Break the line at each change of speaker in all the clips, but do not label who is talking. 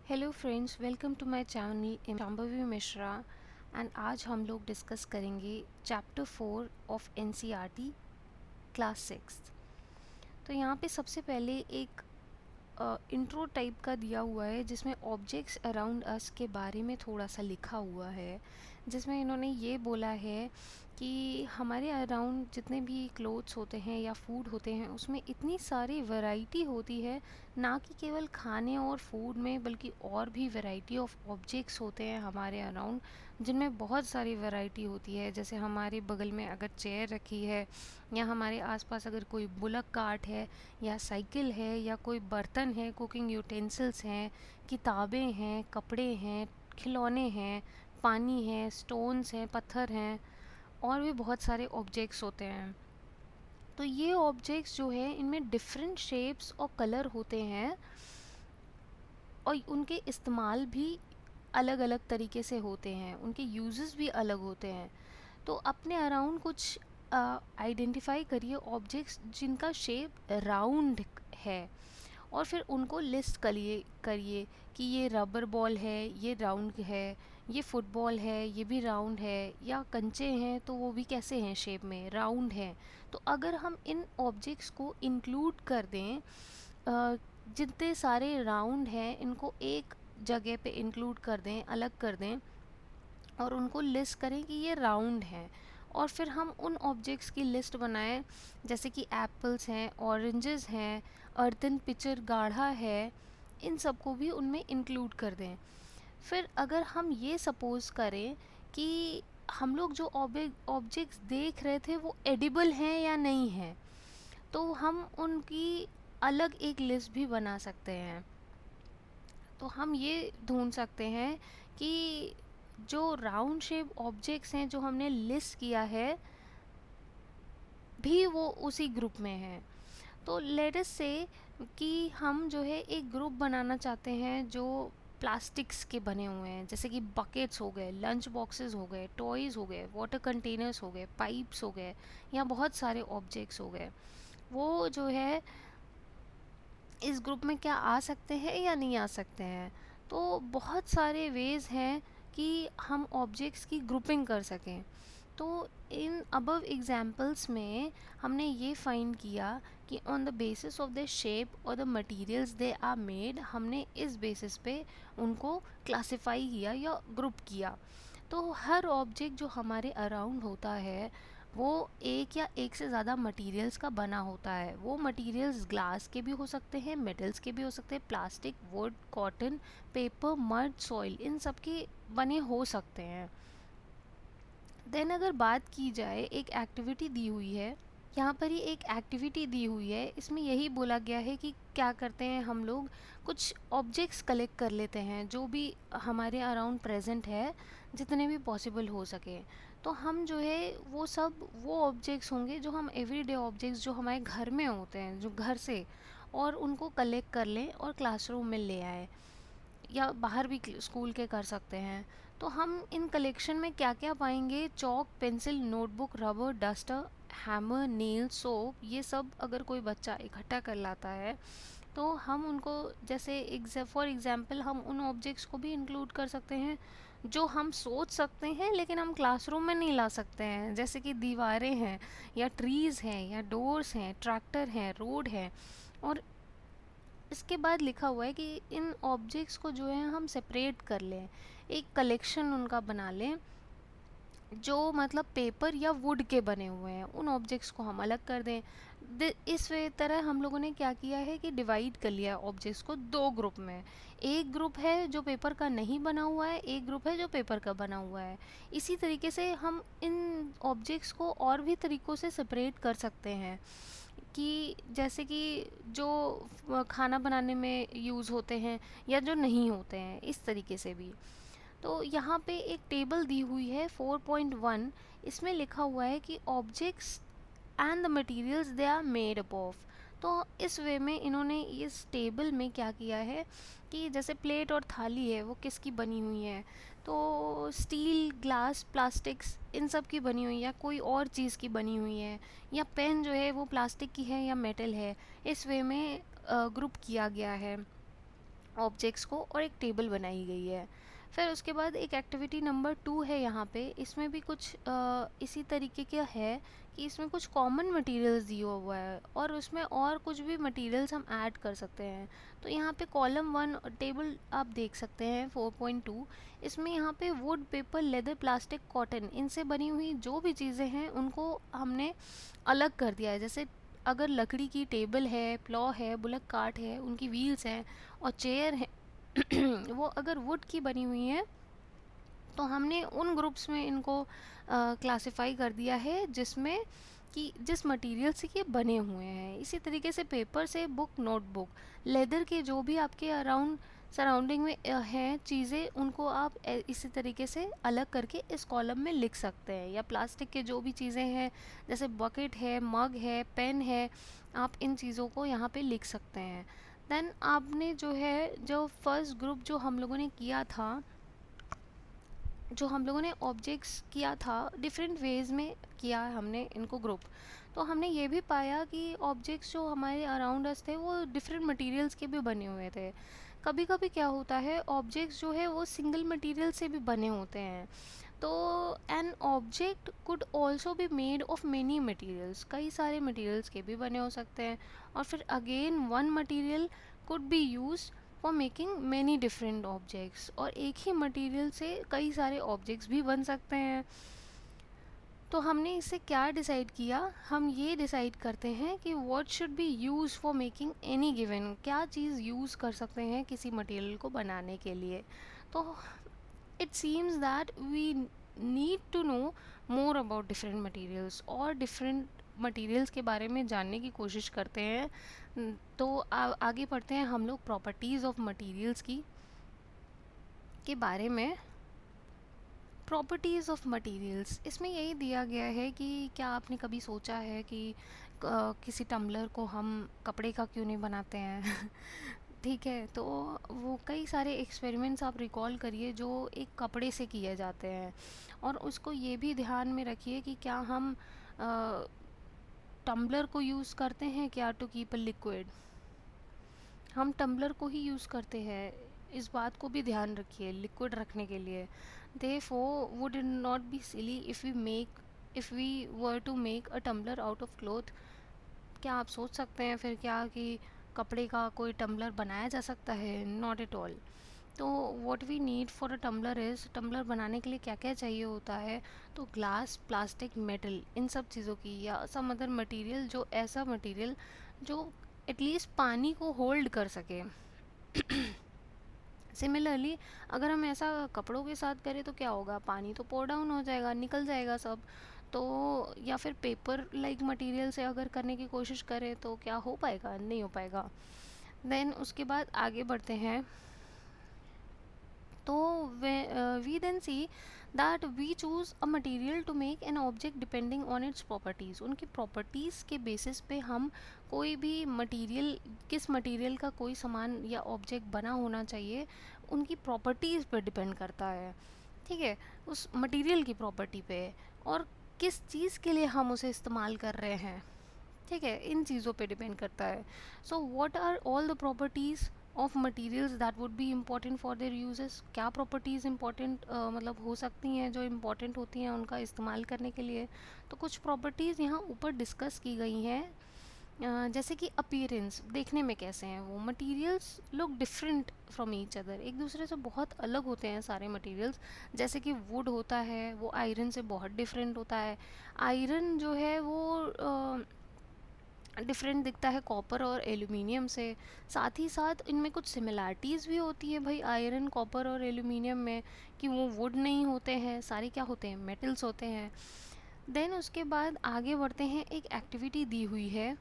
Hello friends, welcome to my channel Shambhavi Mishra. And आज हम लोग डिस्कस करेंगे चैप्टर 4 ऑफ एनसीईआरटी क्लास 6। तो यहाँ पे सबसे पहले एक इंट्रो टाइप का दिया हुआ है जिसमें ऑब्जेक्ट्स अराउंड अस के बारे में थोड़ा सा लिखा हुआ है, जिसमें इन्होंने ये बोला है कि हमारे अराउंड जितने भी क्लोथ्स होते हैं या फूड होते हैं उसमें इतनी सारी वैरायटी होती है, ना कि केवल खाने और फूड में बल्कि और भी वैरायटी ऑफ ऑब्जेक्ट्स होते हैं हमारे अराउंड, जिनमें बहुत सारी वैरायटी होती है। जैसे हमारे बगल में अगर चेयर रखी है या हमारे आसपास अगर कोई बुलक कार्ट है या साइकिल है या कोई बर्तन है, कुकिंग यूटेंसिल्स हैं, किताबें हैं, कपड़े हैं, खिलौने हैं, पानी है, स्टोन्स हैं, पत्थर हैं, और भी बहुत सारे ऑब्जेक्ट्स होते हैं। तो ये ऑब्जेक्ट्स जो है इनमें डिफरेंट शेप्स और कलर होते हैं और उनके इस्तेमाल भी अलग अलग तरीके से होते हैं, उनके यूजेस भी अलग होते हैं। तो अपने अराउंड कुछ आइडेंटिफाई करिए ऑब्जेक्ट्स जिनका शेप राउंड है और फिर उनको लिस्ट करिए करिए कि ये रबर बॉल है, ये राउंड है, ये फुटबॉल है, ये भी राउंड है, या कंचे हैं तो वो भी कैसे हैं, शेप में राउंड हैं। तो अगर हम इन ऑब्जेक्ट्स को इंक्लूड कर दें, जितने सारे राउंड हैं इनको एक जगह पे इंक्लूड कर दें, अलग कर दें और उनको लिस्ट करें कि ये राउंड हैं, और फिर हम उन ऑब्जेक्ट्स की लिस्ट बनाएं, जैसे कि एप्पल्स हैं, ऑरेंजेस हैं, अर्दन पिक्चर गाढ़ा है, इन सबको भी उनमें इंक्लूड कर दें। फिर अगर हम ये सपोज़ करें कि हम लोग जो ऑब्जेक्ट्स देख रहे थे वो एडिबल हैं या नहीं हैं, तो हम उनकी अलग एक लिस्ट भी बना सकते हैं। तो हम ये ढूंढ सकते हैं कि जो राउंड शेप ऑब्जेक्ट्स हैं जो हमने लिस्ट किया है भी वो उसी ग्रुप में हैं। तो लेट अस से कि हम जो है एक ग्रुप बनाना चाहते हैं जो प्लास्टिक्स के बने हुए हैं, जैसे कि बकेट्स हो गए, लंच बॉक्सेस हो गए, टॉयज़ हो गए, वाटर कंटेनर्स हो गए, पाइप्स हो गए, या बहुत सारे ऑब्जेक्ट्स हो गए। वो जो है इस ग्रुप में क्या आ सकते हैं या नहीं आ सकते हैं। तो बहुत सारे वेज़ हैं कि हम ऑब्जेक्ट्स की ग्रुपिंग कर सकें। तो इन अबव एग्जाम्पल्स में हमने ये फाइंड किया कि on the basis of the shape और the materials they are made, हमने इस बेसिस पे उनको क्लासिफाई किया या ग्रुप किया। तो हर ऑब्जेक्ट जो हमारे अराउंड होता है वो एक या एक से ज़्यादा मटेरियल्स का बना होता है। वो मटेरियल्स ग्लास के भी हो सकते हैं, मेटल्स के भी हो सकते हैं, plastic, wood, cotton, paper, mud, soil, इन सब के बने हो सकते हैं। देन अगर बात की जाए, एक एक्टिविटी दी हुई है, यहाँ पर ही एक एक्टिविटी दी हुई है, इसमें यही बोला गया है कि क्या करते हैं हम लोग, कुछ ऑब्जेक्ट्स कलेक्ट कर लेते हैं जो भी हमारे अराउंड प्रेजेंट है, जितने भी पॉसिबल हो सके। तो हम जो है वो सब वो ऑब्जेक्ट्स होंगे जो हम एवरीडे ऑब्जेक्ट्स जो हमारे घर में होते हैं, जो घर से, और उनको कलेक्ट कर लें और क्लासरूम में ले आए, या बाहर भी स्कूल के कर सकते हैं। तो हम इन कलेक्शन में क्या क्या पाएंगे, chalk, pencil, notebook, rubber, duster, hammer, nail, soap, ये सब अगर कोई बच्चा इकट्ठा कर लाता है तो हम उनको, जैसे फॉर एग्जांपल हम उन ऑब्जेक्ट्स को भी इंक्लूड कर सकते हैं जो हम सोच सकते हैं लेकिन हम क्लासरूम में नहीं ला सकते हैं, जैसे कि दीवारें हैं, या ट्रीज़ हैं, या डोर्स हैं, ट्रैक्टर हैं, रोड है। और इसके बाद लिखा हुआ है कि इन ऑब्जेक्ट्स को जो है हम सेपरेट कर लें, एक कलेक्शन उनका बना लें जो मतलब पेपर या वुड के बने हुए हैं, उन ऑब्जेक्ट्स को हम अलग कर दें। इस तरह हम लोगों ने क्या किया है कि डिवाइड कर लिया ऑब्जेक्ट्स को दो ग्रुप में। एक ग्रुप है जो पेपर का नहीं बना हुआ है, एक ग्रुप है जो पेपर का बना हुआ है। इसी तरीके से हम इन ऑब्जेक्ट्स को और भी तरीक़ों से सेपरेट कर सकते हैं, कि जैसे कि जो खाना बनाने में यूज़ होते हैं या जो नहीं होते हैं, इस तरीके से भी। तो यहाँ पे एक टेबल दी हुई है 4.1, इसमें लिखा हुआ है कि objects and the materials they are made up of. तो इस वे में इन्होंने इस टेबल में क्या किया है कि जैसे प्लेट और थाली है वो किसकी बनी हुई है, तो स्टील, ग्लास, प्लास्टिक्स, इन सब की बनी हुई है, या कोई और चीज़ की बनी हुई है, या पेन जो है वो प्लास्टिक की है या मेटल है, इस वे में ग्रुप किया गया है। ऑब्जेक्ट्स को और एक टेबल बनाई गई है। फिर उसके बाद एक एक्टिविटी नंबर 2 है यहाँ पे, इसमें भी कुछ इसी तरीके का है कि इसमें कुछ कॉमन मटेरियल्स दिया हुआ है और उसमें और कुछ भी मटेरियल्स हम ऐड कर सकते हैं। तो यहाँ पे कॉलम 1 टेबल आप देख सकते हैं 4.2, इसमें यहाँ पे would, paper, leather, plastic, cotton, इनसे बनी हुई जो भी चीज़ें हैं उनको हमने अलग कर दिया है। जैसे अगर लकड़ी की टेबल है, प्लॉ है, बुलक कार्ट है, उनकी व्हील्स हैं और चेयर है वो अगर वुड की बनी हुई है तो हमने उन ग्रुप्स में इनको क्लासिफाई कर दिया है जिसमें कि जिस मटेरियल से ये बने हुए हैं। इसी तरीके से पेपर से बुक, नोटबुक, लेदर के जो भी आपके अराउंड सराउंडिंग में हैं चीज़ें, उनको आप इसी तरीके से अलग करके इस कॉलम में लिख सकते हैं। या प्लास्टिक के जो भी चीज़ें हैं जैसे बकेट है, मग है, पेन है, आप इन चीज़ों को यहाँ पे लिख सकते हैं। देन आपने जो है, जो फर्स्ट ग्रुप जो हम लोगों ने किया था, जो हम लोगों ने ऑब्जेक्ट्स किया था, डिफरेंट वेज में किया है हमने इनको ग्रुप। तो हमने ये भी पाया कि ऑब्जेक्ट्स जो हमारे अराउंड अस थे वो डिफरेंट मटेरियल्स के भी बने हुए थे। कभी कभी क्या होता है, ऑब्जेक्ट्स जो है वो सिंगल मटेरियल से भी बने होते हैं। तो an object could also be made of many materials, कई सारे मटेरियल्स के भी बने हो सकते हैं। और फिर again one material could be use for making many different objects, और एक ही मटेरियल से कई सारे ऑब्जेक्ट्स भी बन सकते हैं। तो हमने इससे क्या डिसाइड किया, हम ये डिसाइड करते हैं कि what should be use for making any given, क्या चीज़ यूज़ कर सकते हैं किसी मटेरियल को बनाने के लिए। तो it seems that we need to know more about different materials, और डिफरेंट मटेरियल्स के बारे में जानने की कोशिश करते हैं। तो आगे बढ़ते हैं हम लोग प्रॉपर्टीज़ ऑफ मटेरियल्स की के बारे में। प्रॉपर्टीज़ ऑफ मटेरियल्स, इसमें यही दिया गया है कि क्या आपने कभी सोचा है कि किसी टम्बलर को हम कपड़े का क्यों नहीं बनाते हैं ठीक है, तो वो कई सारे एक्सपेरिमेंट्स आप रिकॉल करिए जो एक कपड़े से किए जाते हैं। और उसको ये भी ध्यान में रखिए कि क्या हम टम्बलर को यूज़ करते हैं क्या टू कीप अ लिक्विड, हम टम्बलर को ही यूज़ करते हैं, इस बात को भी ध्यान रखिए लिक्विड रखने के लिए। Therefore, would it not be silly if we were to make a tumbler out of cloth? क्या आप सोच सकते हैं फिर क्या कि कपड़े का कोई टम्बलर बनाया जा सकता है? Not at all. तो what we need for a tumbler is, tumbler बनाने के लिए क्या क्या चाहिए होता है, तो ग्लास, प्लास्टिक, मेटल, इन सब चीज़ों की, या सम अदर मटेरियल, जो ऐसा मटेरियल जो एटलीस्ट पानी को होल्ड कर सके सिमिलरली अगर हम ऐसा कपड़ों के साथ करें तो क्या होगा, पानी तो पोर डाउन हो जाएगा, निकल जाएगा सब। तो या फिर पेपर लाइक मटेरियल से अगर करने की कोशिश करें तो क्या हो पाएगा, नहीं हो पाएगा। देन उसके बाद आगे बढ़ते हैं। तो we then see that we choose a material to make an object depending on its properties, उनकी प्रॉपर्टीज़ के बेसिस पे हम कोई भी मटेरियल, किस मटेरियल का कोई सामान या ऑब्जेक्ट बना होना चाहिए, उनकी प्रॉपर्टीज़ पर डिपेंड करता है। ठीक है, उस मटेरियल की प्रॉपर्टी पे, और किस चीज़ के लिए हम उसे इस्तेमाल कर रहे हैं, ठीक है, इन चीज़ों पे डिपेंड करता है। So what are all the properties of materials that would be important for their uses, क्या प्रॉपर्टीज़ इम्पॉर्टेंट मतलब हो सकती हैं जो इम्पॉर्टेंट होती हैं उनका इस्तेमाल करने के लिए। तो कुछ प्रॉपर्टीज़ यहाँ ऊपर डिस्कस की गई हैं। जैसे कि अपीयरेंस, देखने में कैसे हैं वो मटेरियल्स, लोग डिफरेंट फ्रॉम ईच अदर, एक दूसरे से बहुत अलग होते हैं सारे मटेरियल्स। जैसे कि वुड होता है वो आयरन से बहुत डिफरेंट होता है, आयरन जो है वो डिफरेंट दिखता है कॉपर और एल्यूमिनियम से। साथ ही साथ इनमें कुछ सिमिलैरिटीज़ भी होती है भाई आयरन, कॉपर और एल्यूमिनियम में, कि वो वुड नहीं होते हैं, सारे क्या होते हैं, मेटल्स होते हैं। देन उसके बाद आगे बढ़ते हैं, एक एक्टिविटी दी हुई है,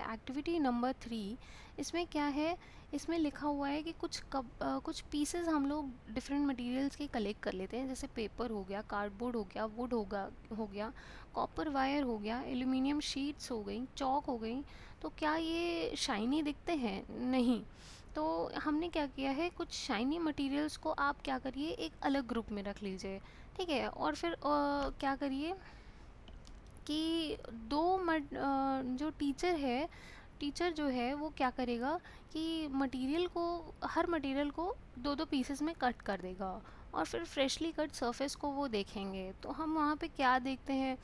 एक्टिविटी नंबर 3। इसमें क्या है, इसमें लिखा हुआ है कि कुछ पीसेस हम लोग डिफरेंट मटेरियल्स के कलेक्ट कर लेते हैं, जैसे पेपर हो गया, कार्डबोर्ड हो गया, वुड हो गया, कॉपर वायर हो गया, एल्यूमिनियम शीट्स हो गई, चॉक हो गई। तो क्या ये शाइनी दिखते हैं? नहीं। तो हमने क्या किया है, कुछ शाइनी मटेरियल्स को आप क्या करिए, एक अलग ग्रुप में रख लीजिए। ठीक है, और फिर क्या करिए कि जो टीचर है टीचर जो है वो क्या करेगा कि हर मटेरियल को दो दो पीसेस में कट कर देगा, और फिर फ्रेशली कट सरफेस को वो देखेंगे। तो हम वहाँ पे क्या देखते हैं,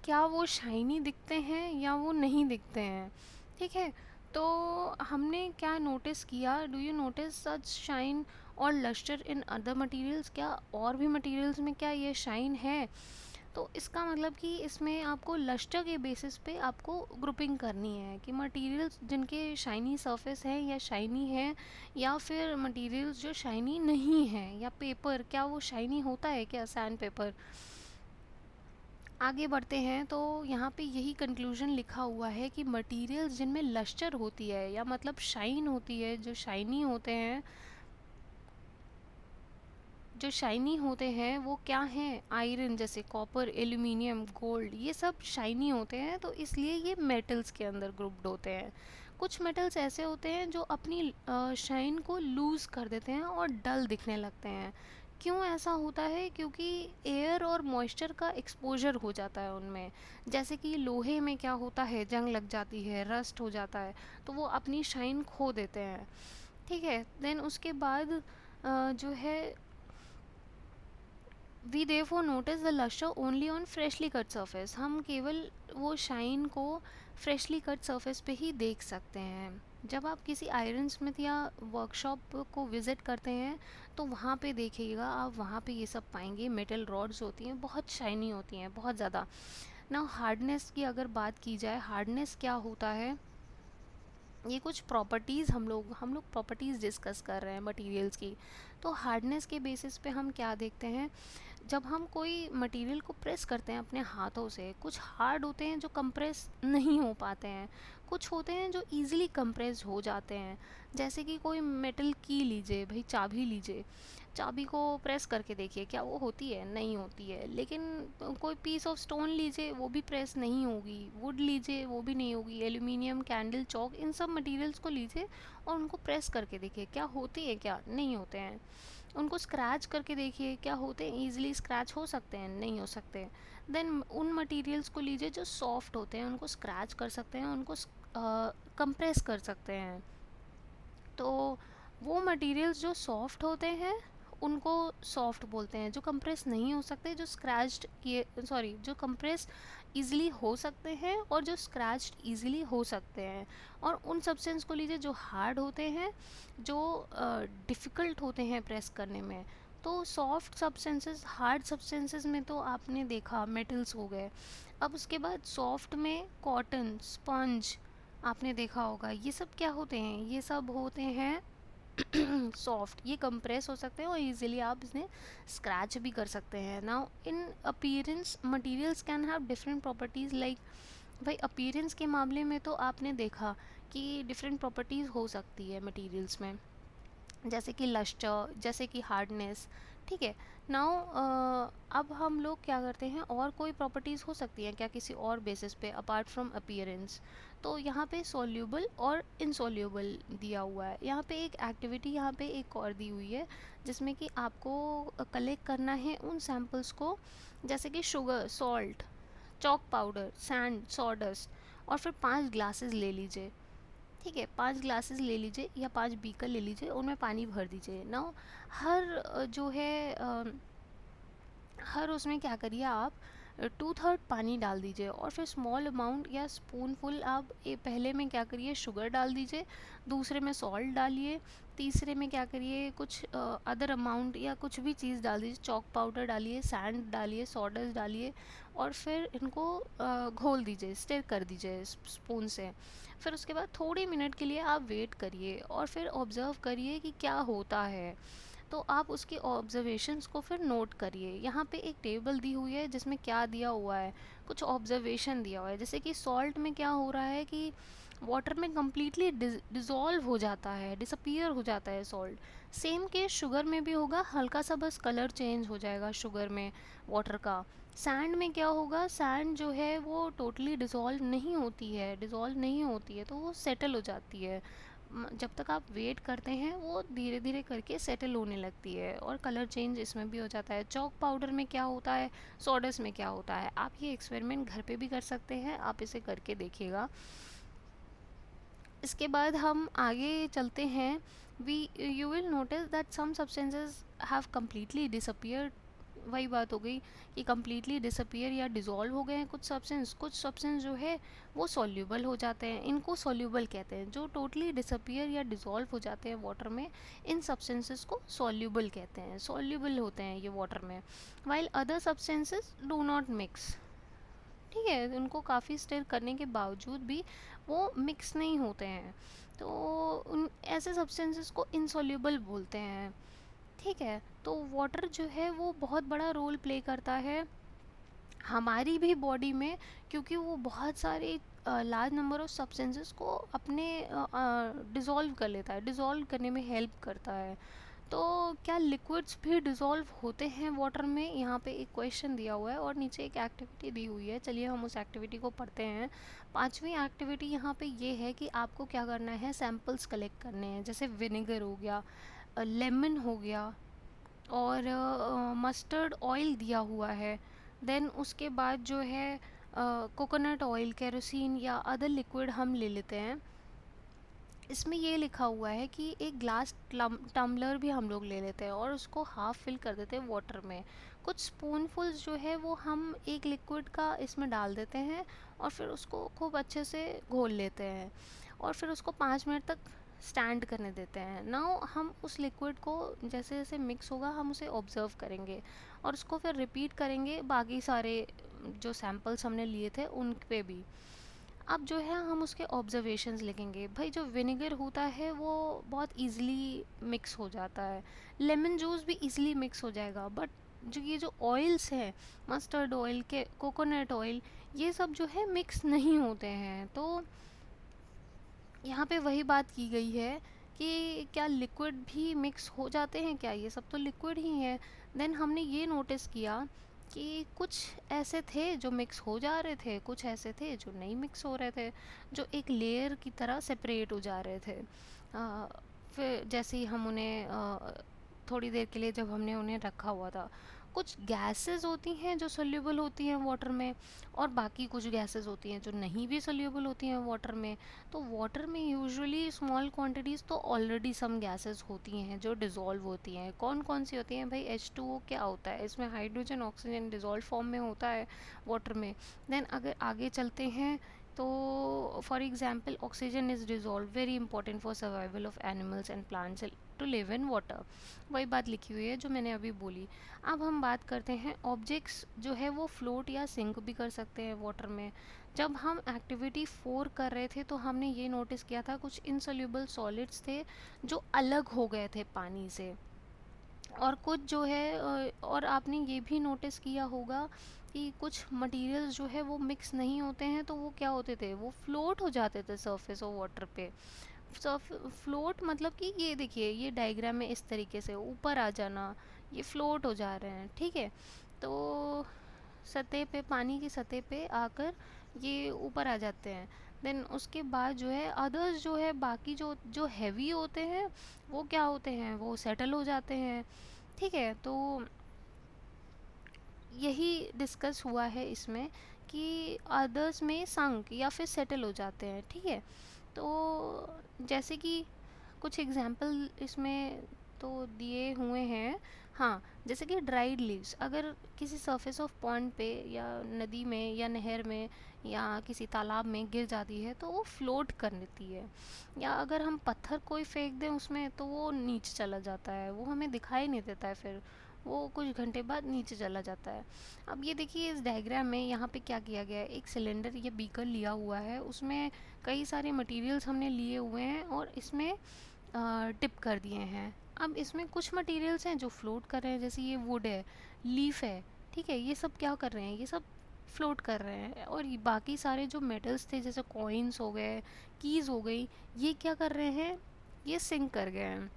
क्या वो शाइनी दिखते हैं या वो नहीं दिखते हैं। ठीक है, तो हमने क्या नोटिस किया, do you notice such shine और लस्टर इन अदर मटेरियल्स, क्या और भी मटेरियल्स में क्या ये शाइन है। तो इसका मतलब कि इसमें आपको लस्टर के बेसिस पे आपको ग्रुपिंग करनी है कि मटेरियल्स जिनके शाइनी सरफेस है या शाइनी है, या फिर मटेरियल्स जो शाइनी नहीं है, या पेपर क्या वो शाइनी होता है क्या, सैंड पेपर। आगे बढ़ते हैं तो यहाँ पे यही कंक्लूजन लिखा हुआ है कि मटेरियल्स जिनमें लस्टर होती है या मतलब शाइन होती है, जो शाइनी होते हैं वो क्या हैं, आयरन जैसे कॉपर, एल्यूमिनियम, गोल्ड, ये सब शाइनी होते हैं, तो इसलिए ये मेटल्स के अंदर ग्रुप्ड होते हैं। कुछ मेटल्स ऐसे होते हैं जो अपनी शाइन को लूज़ कर देते हैं और डल दिखने लगते हैं। क्यों ऐसा होता है, क्योंकि एयर और मॉइस्चर का एक्सपोजर हो जाता है उनमें। जैसे कि लोहे में क्या होता है, जंग लग जाती है, रस्ट हो जाता है, तो वो अपनी शाइन खो देते हैं। ठीक है, देन उसके बाद जो है we therefore notice the lustre only on freshly cut surface, हम केवल वो शाइन को फ्रेशली कट सरफेस पे ही देख सकते हैं। जब आप किसी आयरन स्मिथ या वर्कशॉप को विज़िट करते हैं तो वहाँ पे देखिएगा, आप वहाँ पे ये सब पाएंगे, मेटल रॉड्स होती हैं, बहुत शाइनी होती हैं, बहुत ज़्यादा। ना हार्डनेस की अगर बात की जाए, हार्डनेस क्या होता है, ये कुछ प्रॉपर्टीज़ हम लोग प्रॉपर्टीज़ डिस्कस कर रहे हैं मटेरियल्स की। तो हार्डनेस के बेसिस पे हम क्या देखते हैं, जब हम कोई मटेरियल को प्रेस करते हैं अपने हाथों से, कुछ हार्ड होते हैं जो कंप्रेस नहीं हो पाते हैं, कुछ होते हैं जो इजीली कंप्रेस हो जाते हैं। जैसे कि कोई मेटल की लीजिए भाई, चाबी लीजिए, चाबी को प्रेस करके देखिए क्या वो होती है, नहीं होती है। लेकिन कोई पीस ऑफ स्टोन लीजिए, वो भी प्रेस नहीं होगी। वुड लीजिए, वो भी नहीं होगी। एल्यूमिनियम, कैंडल, चौक, इन सब मटेरियल्स को लीजिए और उनको प्रेस करके देखिए क्या होती है, क्या नहीं होते हैं। उनको स्क्रैच करके देखिए क्या होते हैं, ईजिली स्क्रैच हो सकते हैं, नहीं हो सकते। देन उन मटेरियल्स को लीजिए जो सॉफ्ट होते हैं, उनको स्क्रैच कर सकते हैं, उनको कंप्रेस कर सकते हैं। तो वो मटेरियल्स जो सॉफ्ट होते हैं उनको सॉफ्ट बोलते हैं, जो कंप्रेस नहीं हो सकते, जो स्क्रैच्ड किए, सॉरी, जो कंप्रेस ईजिली हो सकते हैं और जो स्क्रैच्ड ईजिली हो सकते हैं। और उन सब्सटेंस को लीजिए जो हार्ड होते हैं, जो डिफ़िकल्ट होते हैं प्रेस करने में। तो सॉफ्ट सब्सटेंसेस, हार्ड सब्सटेंसेस में तो आपने देखा मेटल्स हो गए। अब उसके बाद सॉफ्ट में कॉटन, स्पंज, आपने देखा होगा, ये सब क्या होते हैं, ये सब होते हैं सॉफ्ट। ये कंप्रेस हो सकते हैं और इजीली आप इन्हें स्क्रैच भी कर सकते हैं। Now in appearance materials can have different properties, like भाई अपीयरेंस के मामले में तो आपने देखा कि डिफरेंट प्रॉपर्टीज़ हो सकती है मटेरियल्स में, जैसे कि लस्टर, जैसे कि हार्डनेस। ठीक है, नाउ अब हम लोग क्या करते हैं, और कोई प्रॉपर्टीज़ हो सकती हैं क्या किसी और बेसिस पे अपार्ट फ्रॉम अपीयरेंस। तो यहाँ पे सॉल्यूबल और इनसॉल्यूबल दिया हुआ है। यहाँ पे एक एक्टिविटी यहाँ पे एक और दी हुई है, जिसमें कि आपको कलेक्ट करना है उन सैम्पल्स को, जैसे कि sugar, salt, chalk powder, sand, sawdust, और फिर 5 ग्लासेस ले लीजिए। ठीक है, 5 ग्लासेस ले लीजिए या 5 बीकर ले लीजिए, उनमें पानी भर दीजिए। नाउ हर जो है हर उसमें क्या करिए आप, 2/3 पानी डाल दीजिए, और फिर स्मॉल अमाउंट या स्पूनफुल आप पहले में क्या करिए, शुगर डाल दीजिए, दूसरे में सॉल्ट डालिए, तीसरे में क्या करिए, कुछ अदर अमाउंट या कुछ भी चीज़ डाल दीजिए, चॉक पाउडर डालिए, सैंड डालिए, सॉडस्ट डालिए, और फिर इनको घोल दीजिए, स्टिर कर दीजिए स्पून से। फिर उसके बाद थोड़ी मिनट के लिए आप वेट करिए और फिर ऑब्ज़र्व करिए कि क्या होता है। तो आप उसके ऑब्जर्वेशंस को फिर नोट करिए। यहाँ पे एक टेबल दी हुई है जिसमें क्या दिया हुआ है, कुछ ऑब्जर्वेशन दिया हुआ है। जैसे कि सॉल्ट में क्या हो रहा है कि वाटर में कम्प्लीटली डिज़ोल्व हो जाता है, डिसअपीयर हो जाता है सॉल्ट। सेम केस शुगर में भी होगा, हल्का सा बस कलर चेंज हो जाएगा शुगर में वाटर का। सैंड में क्या होगा, सैंड जो है वो टोटली डिज़ोल्व नहीं होती है, तो वो सेटल हो जाती है। जब तक आप वेट करते हैं वो धीरे धीरे करके सेटल होने लगती है, और कलर चेंज इसमें भी हो जाता है। चॉक पाउडर में क्या होता है, सोडस में क्या होता है, आप ये एक्सपेरिमेंट घर पे भी कर सकते हैं, आप इसे करके देखिएगा। इसके बाद हम आगे चलते हैं। We you will notice that some substances have completely disappeared. वही बात हो गई कि कम्प्लीटली डिसअपियर या डिज़ोल्व हो गए हैं कुछ सब्सटेंस जो है वो सॉल्यूबल हो जाते हैं, इनको सॉल्यूबल कहते हैं। जो टोटली डिसअपियर या डिज़ोल्व हो जाते हैं वाटर में, इन सब्सटेंसेस को सॉल्यूबल कहते हैं, सॉल्यूबल होते हैं ये वाटर में। While other substances do not mix, ठीक है, उनको काफ़ी स्टिर करने के बावजूद भी वो मिक्स नहीं होते हैं, तो उन ऐसे सब्सटेंसेस को इनसॉल्यूबल बोलते हैं। ठीक है, तो वाटर जो है वो बहुत बड़ा रोल प्ले करता है हमारी भी बॉडी में, क्योंकि वो बहुत सारे लार्ज नंबर ऑफ सब्सटेंसेस को अपने डिज़ोल्व कर लेता है, डिज़ोल्व करने में हेल्प करता है। तो क्या लिक्विड्स भी डिज़ोल्व होते हैं वाटर में, यहाँ पे एक क्वेश्चन दिया हुआ है और नीचे एक एक्टिविटी दी हुई है। चलिए हम उस एक्टिविटी को पढ़ते हैं। पांचवी एक्टिविटी यहाँ पे ये है कि आपको क्या करना है, सैम्पल्स कलेक्ट करने हैं। जैसे विनेगर हो गया, लेमन हो गया, और मस्टर्ड ऑयल दिया हुआ है। देन उसके बाद जो है कोकोनट ऑयल, केरोसिन या अदर लिक्विड हम ले लेते हैं। इसमें ये लिखा हुआ है कि एक ग्लास टम्बलर भी हम लोग ले लेते हैं और उसको हाफ फिल कर देते हैं वाटर में। कुछ स्पूनफुल्स जो है वो हम एक लिक्विड का इसमें डाल देते हैं और फिर उसको खूब अच्छे से घोल लेते हैं और फिर उसको 5 मिनट तक स्टैंड करने देते हैं। नाउ हम उस लिक्विड को जैसे जैसे मिक्स होगा हम उसे ऑब्ज़र्व करेंगे और उसको फिर रिपीट करेंगे बाकी सारे जो सैम्पल्स हमने लिए थे उन पे भी। अब जो है हम उसके ऑब्जर्वेशंस लिखेंगे। भाई जो विनेगर होता है वो बहुत इजीली मिक्स हो जाता है, लेमन जूस भी इजीली मिक्स हो जाएगा, बट जो ये जो ऑयल्स हैं, मस्टर्ड ऑयल के कोकोनट ऑयल, ये सब जो है मिक्स नहीं होते हैं। तो यहाँ पे वही बात की गई है कि क्या लिक्विड भी मिक्स हो जाते हैं, क्या ये सब तो लिक्विड ही है। देन हमने ये नोटिस किया कि कुछ ऐसे थे जो मिक्स हो जा रहे थे, कुछ ऐसे थे जो नहीं मिक्स हो रहे थे, जो एक लेयर की तरह सेपरेट हो जा रहे थे। फिर जैसे ही हम उन्हें थोड़ी देर के लिए जब हमने उन्हें रखा हुआ था, कुछ गैसेस होती हैं जो सोल्यूबल होती हैं वाटर में और बाकी कुछ गैसेस होती हैं जो नहीं भी सोल्यूबल होती हैं वाटर में। तो वाटर में यूजुअली स्मॉल क्वांटिटीज़ तो ऑलरेडी सम गैसेस होती हैं जो डिज़ोल्व होती हैं। कौन कौन सी होती हैं भाई, H2O क्या होता है, इसमें हाइड्रोजन ऑक्सीजन डिज़ोल्व फॉर्म में होता है वाटर में। देन अगर आगे चलते हैं तो for example oxygen is dissolve, very important for survival of animals and plants to live in water. वही बात लिखी हुई है जो मैंने अभी बोली। अब हम बात करते हैं ऑब्जेक्ट्स जो है वो फ्लोट या सिंक भी कर सकते हैं वाटर में। जब हम एक्टिविटी 4 कर रहे थे तो हमने ये नोटिस किया था कुछ इनसोल्यूबल सॉलिड्स थे जो अलग हो गए थे पानी से, और कुछ जो है और आपने ये भी नोटिस किया होगा कि कुछ मटेरियल्स जो है वो मिक्स नहीं होते हैं, तो वो क्या होते थे, वो फ्लोट हो जाते थे सरफेस ऑफ वाटर पे। फ्लोट मतलब कि ये देखिए, ये डायग्राम में इस तरीके से ऊपर आ जाना, ये फ्लोट हो जा रहे हैं, ठीक है। तो सतह पे, पानी की सतह पे आकर ये ऊपर आ जाते हैं। देन उसके बाद जो है अदर्स जो है बाकी जो जो हैवी होते हैं वो क्या होते हैं, वो सेटल हो जाते हैं, ठीक है। तो यही डिस्कस हुआ है इसमें कि अदर्स में संक या फिर सेटल हो जाते हैं, ठीक है। तो जैसे कि कुछ एग्जाम्पल इसमें तो दिए हुए हैं। हाँ, जैसे कि ड्राइड लीव्स अगर किसी सरफेस ऑफ पॉन्ड पे या नदी में या नहर में या किसी तालाब में गिर जाती है तो वो फ्लोट कर लेती है, या अगर हम पत्थर कोई फेंक दें उसमें तो वो नीचे चला जाता है, वो हमें दिखाई नहीं देता है, फिर वो कुछ घंटे बाद नीचे चला जाता है। अब ये देखिए इस डायग्राम में यहाँ पे क्या किया गया है, एक सिलेंडर ये बीकर लिया हुआ है, उसमें कई सारे मटेरियल्स हमने लिए हुए हैं और इसमें टिप कर दिए हैं। अब इसमें कुछ मटेरियल्स हैं जो फ्लोट कर रहे हैं, जैसे ये वुड है, लीफ है, ठीक है, ये सब क्या कर रहे हैं, ये सब फ्लोट कर रहे हैं। और ये बाकी सारे जो मेटल्स थे जैसे कॉइन्स हो गए, कीज़ हो गई, ये क्या कर रहे हैं, ये सिंक कर गए हैं।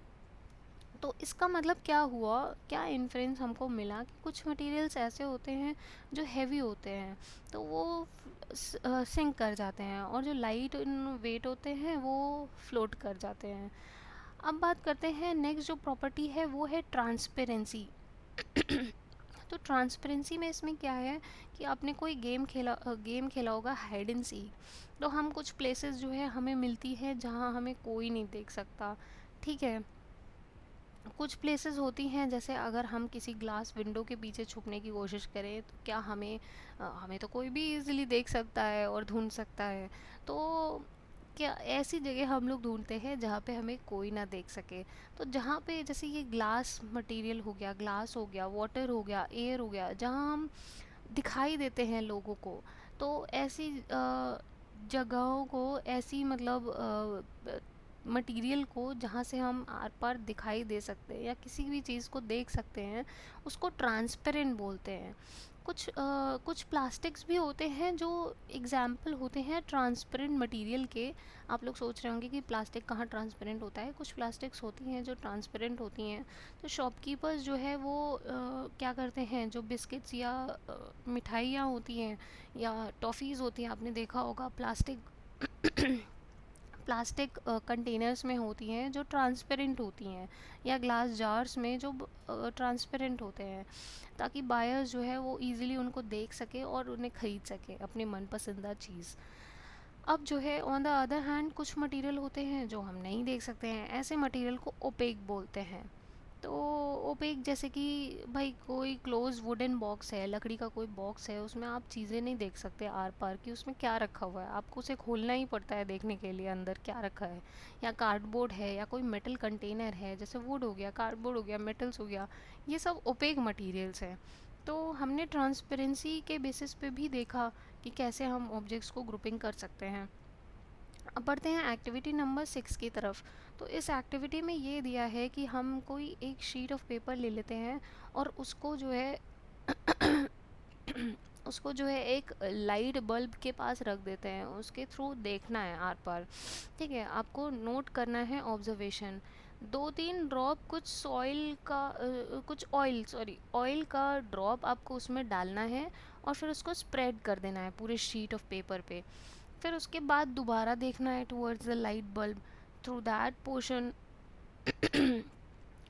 तो इसका मतलब क्या हुआ, क्या इन्फ्रेंस हमको मिला कि कुछ मटेरियल्स ऐसे होते हैं जो हैवी होते हैं तो वो सिंक कर जाते हैं, और जो लाइट वेट होते हैं वो फ्लोट कर जाते हैं। अब बात करते हैं नेक्स्ट जो प्रॉपर्टी है वो है ट्रांसपेरेंसी। तो ट्रांसपेरेंसी में इसमें क्या है कि आपने कोई गेम खेला होगा हाइड एंड सीक। तो हम कुछ प्लेसेस जो है हमें मिलती है जहाँ हमें कोई नहीं देख सकता, ठीक है। कुछ प्लेसेस होती हैं जैसे अगर हम किसी ग्लास विंडो के पीछे छुपने की कोशिश करें तो क्या हमें तो कोई भी इजीली देख सकता है और ढूंढ सकता है। तो क्या ऐसी जगह हम लोग ढूंढते हैं जहाँ पे हमें कोई ना देख सके। तो जहाँ पे जैसे ये ग्लास मटेरियल हो गया, ग्लास हो गया, वाटर हो गया, एयर हो गया, जहाँ हम दिखाई देते हैं लोगों को, तो ऐसी जगहों को, ऐसी मतलब मटेरियल को जहाँ से हम आर पार दिखाई दे सकते हैं या किसी भी चीज़ को देख सकते हैं, उसको ट्रांसपेरेंट बोलते हैं। कुछ प्लास्टिक्स भी होते हैं जो एग्जाम्पल होते हैं ट्रांसपेरेंट मटेरियल के। आप लोग सोच रहे होंगे कि प्लास्टिक कहाँ ट्रांसपेरेंट होता है, कुछ प्लास्टिक्स होती हैं जो ट्रांसपेरेंट होती हैं। तो शॉपकीपर्स जो है वो क्या करते हैं, जो बिस्किट्स या मिठाइयाँ होती हैं या टॉफ़ीज़ होती हैं, आपने देखा होगा प्लास्टिक कंटेनर्स में होती हैं जो ट्रांसपेरेंट होती हैं, या ग्लास जार्स में जो ट्रांसपेरेंट होते हैं, ताकि बायर्स जो है वो इजीली उनको देख सके और उन्हें ख़रीद सके अपनी मनपसंदा चीज़। अब जो है ऑन द अदर हैंड कुछ मटेरियल होते हैं जो हम नहीं देख सकते हैं, ऐसे मटेरियल को ओपेक बोलते हैं। तो ओपेक जैसे कि भाई कोई क्लोज वुडन बॉक्स है, लकड़ी का कोई बॉक्स है, उसमें आप चीज़ें नहीं देख सकते आर पार कि उसमें क्या रखा हुआ है, आपको उसे खोलना ही पड़ता है देखने के लिए अंदर क्या रखा है। या कार्डबोर्ड है या कोई मेटल कंटेनर है, जैसे वुड हो गया, कार्डबोर्ड हो गया, मेटल्स हो गया, ये सब ओपेक मटेरियल्स हैं। तो हमने ट्रांसपेरेंसी के बेसिस पे भी देखा कि कैसे हम ऑब्जेक्ट्स को ग्रुपिंग कर सकते हैं। अब बढ़ते हैं एक्टिविटी नंबर 6 की तरफ। तो इस एक्टिविटी में ये दिया है कि हम कोई एक शीट ऑफ पेपर ले लेते हैं और उसको जो है उसको जो है एक लाइट बल्ब के पास रख देते हैं, उसके थ्रू देखना है आर पार, ठीक है। आपको नोट करना है ऑब्जर्वेशन। 2-3 ड्रॉप कुछ सॉइल का कुछ ऑयल का ड्रॉप आपको उसमें डालना है और फिर उसको स्प्रेड कर देना है पूरे शीट ऑफ पेपर पे। फिर उसके बाद दोबारा देखना है towards the light bulb through that portion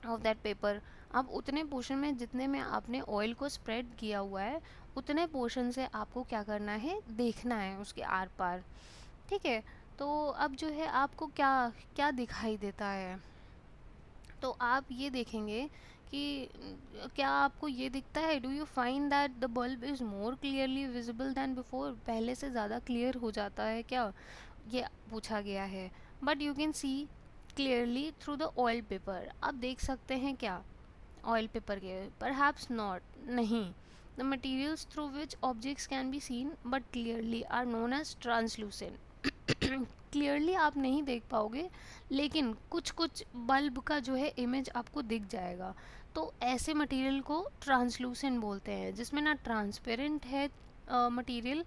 of that paper. अब उतने पोर्शन में जितने में आपने ऑयल को स्प्रेड किया हुआ है, उतने पोर्शन से आपको क्या करना है, देखना है उसके आर पार, ठीक है। तो अब जो है आपको क्या क्या दिखाई देता है, तो आप ये देखेंगे कि क्या आपको ये दिखता है, do you find that the bulb is more clearly visible then before, पहले से ज़्यादा क्लियर हो जाता है क्या, ये पूछा गया है। But you can see clearly through the oil paper, आप देख सकते हैं क्या ऑयल पेपर के, परहैप्स नॉट, नहीं। The materials through which objects can be seen but clearly are known as translucent. Clearly आप नहीं देख पाओगे, लेकिन कुछ कुछ बल्ब का जो है इमेज आपको दिख जाएगा। तो ऐसे मटेरियल को ट्रांसलूसेंट बोलते हैं, जिसमें ना ट्रांसपेरेंट है मटेरियल,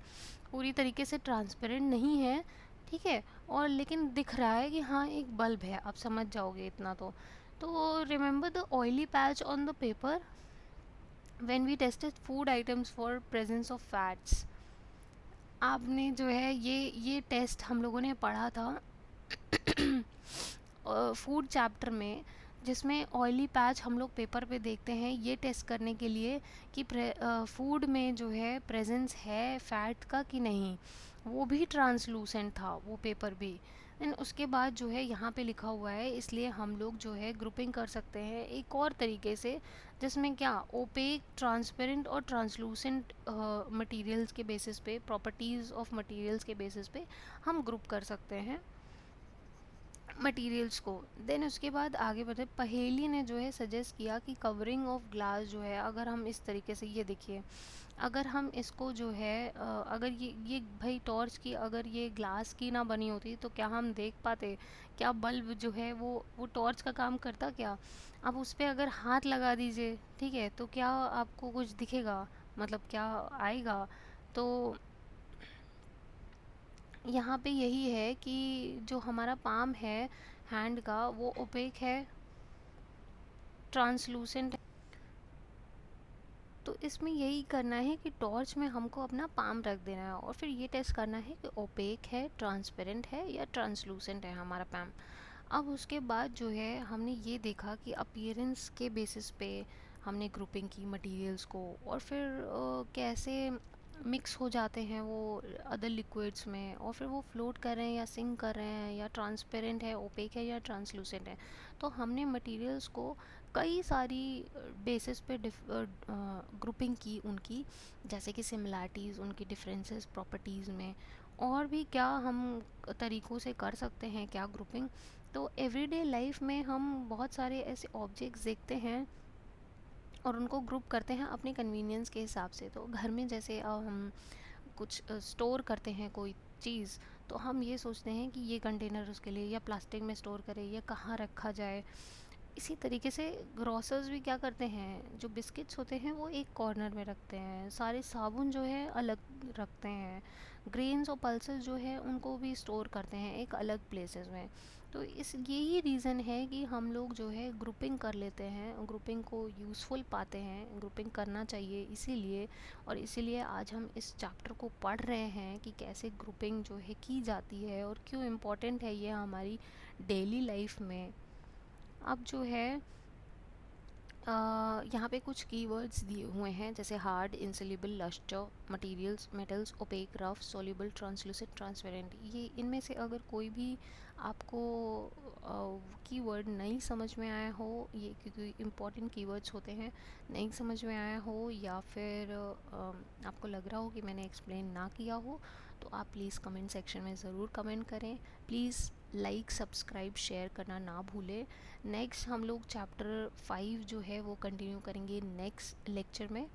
पूरी तरीके से ट्रांसपेरेंट नहीं है, ठीक है, और लेकिन दिख रहा है कि हाँ एक बल्ब है, आप समझ जाओगे इतना तो remember the oily patch on the paper when we tested food items for presence of fats. आपने जो है ये टेस्ट हम लोगों ने पढ़ा था फूड चैप्टर में, जिसमें ऑयली पैच हम लोग पेपर पे देखते हैं ये टेस्ट करने के लिए कि फूड में जो है प्रेजेंस है फैट का कि नहीं। वो भी ट्रांसलूसेंट था वो पेपर भी। देन उसके बाद जो है यहाँ पे लिखा हुआ है, इसलिए हम लोग जो है ग्रुपिंग कर सकते हैं एक और तरीके से, जिसमें क्या ओपेक, ट्रांसपेरेंट और ट्रांसलूसेंट मटेरियल्स के बेसिस पे, प्रॉपर्टीज़ ऑफ मटेरियल्स के बेसिस पे हम ग्रुप कर सकते हैं मटेरियल्स को। देन उसके बाद आगे बढ़े, पहेली ने जो है सजेस्ट किया कि कवरिंग ऑफ ग्लास जो है, अगर हम इस तरीके से, ये देखिए, अगर हम इसको जो है अगर ये भाई टॉर्च की अगर ये ग्लास की ना बनी होती तो क्या हम देख पाते, क्या बल्ब जो है वो टॉर्च का काम करता क्या। अब उस पर अगर हाथ लगा दीजिए, ठीक है, तो क्या आपको कुछ दिखेगा, मतलब क्या आएगा। तो यहाँ पे यही है कि जो हमारा पाम है हैंड का, वो ओपेक है, ट्रांसलूसेंट। तो इसमें यही करना है कि टॉर्च में हमको अपना पाम रख देना है और फिर ये टेस्ट करना है कि ओपेक है, ट्रांसपेरेंट है या ट्रांसलूसेंट है हमारा पाम। अब उसके बाद जो है हमने ये देखा कि अपीयरेंस के बेसिस पे हमने ग्रुपिंग की मटेरियल्स को, और फिर कैसे मिक्स हो जाते हैं वो अदर लिक्विड्स में, और फिर वो फ्लोट कर रहे हैं या सिंक कर रहे हैं, या ट्रांसपेरेंट है, ओपेक है, या ट्रांसलूसेंट है। तो हमने मटेरियल्स को कई सारी बेसिस पे ग्रुपिंग की उनकी, जैसे कि सिमिलैरिटीज़, उनकी डिफरेंसेस प्रॉपर्टीज़ में, और भी क्या हम तरीक़ों से कर सकते हैं क्या ग्रुपिंग। तो एवरीडे लाइफ में हम बहुत सारे ऐसे ऑब्जेक्ट्स देखते हैं और उनको ग्रुप करते हैं अपने कन्वीनियंस के हिसाब से। तो घर में जैसे हम कुछ स्टोर करते हैं कोई चीज़, तो हम ये सोचते हैं कि ये कंटेनर उसके लिए, या प्लास्टिक में स्टोर करें, या कहाँ रखा जाए। इसी तरीके से ग्रोसर्स भी क्या करते हैं, जो बिस्किट्स होते हैं वो एक कॉर्नर में रखते हैं, सारे साबुन जो है अलग रखते हैं, ग्रेन्स और पल्सेस जो है उनको भी स्टोर करते हैं एक अलग प्लेसेस में। तो इस यही रीज़न है कि हम लोग जो है ग्रुपिंग कर लेते हैं, ग्रुपिंग को यूज़फुल पाते हैं, ग्रुपिंग करना चाहिए इसीलिए। और इसीलिए आज हम इस चैप्टर को पढ़ रहे हैं कि कैसे ग्रुपिंग जो है की जाती है और क्यों इम्पोर्टेंट है ये हमारी डेली लाइफ में। अब जो है यहाँ पे कुछ कीवर्ड्स दिए हुए हैं, जैसे hard, insoluble, lustre, materials, metals, opaque, rough, soluble, translucent, transparent. ये इनमें से अगर कोई भी आपको कीवर्ड नहीं समझ में आया हो, ये क्योंकि इम्पॉर्टेंट कीवर्ड्स होते हैं, नहीं समझ में आया हो, या फिर आपको लग रहा हो कि मैंने एक्सप्लेन ना किया हो, तो आप प्लीज़ कमेंट सेक्शन में ज़रूर कमेंट करें। प्लीज़ लाइक, सब्सक्राइब, शेयर करना ना भूलें। नेक्स्ट हम लोग चैप्टर 5 जो है वो कंटिन्यू करेंगे नेक्स्ट लेक्चर में।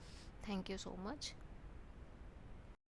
Thank you so much.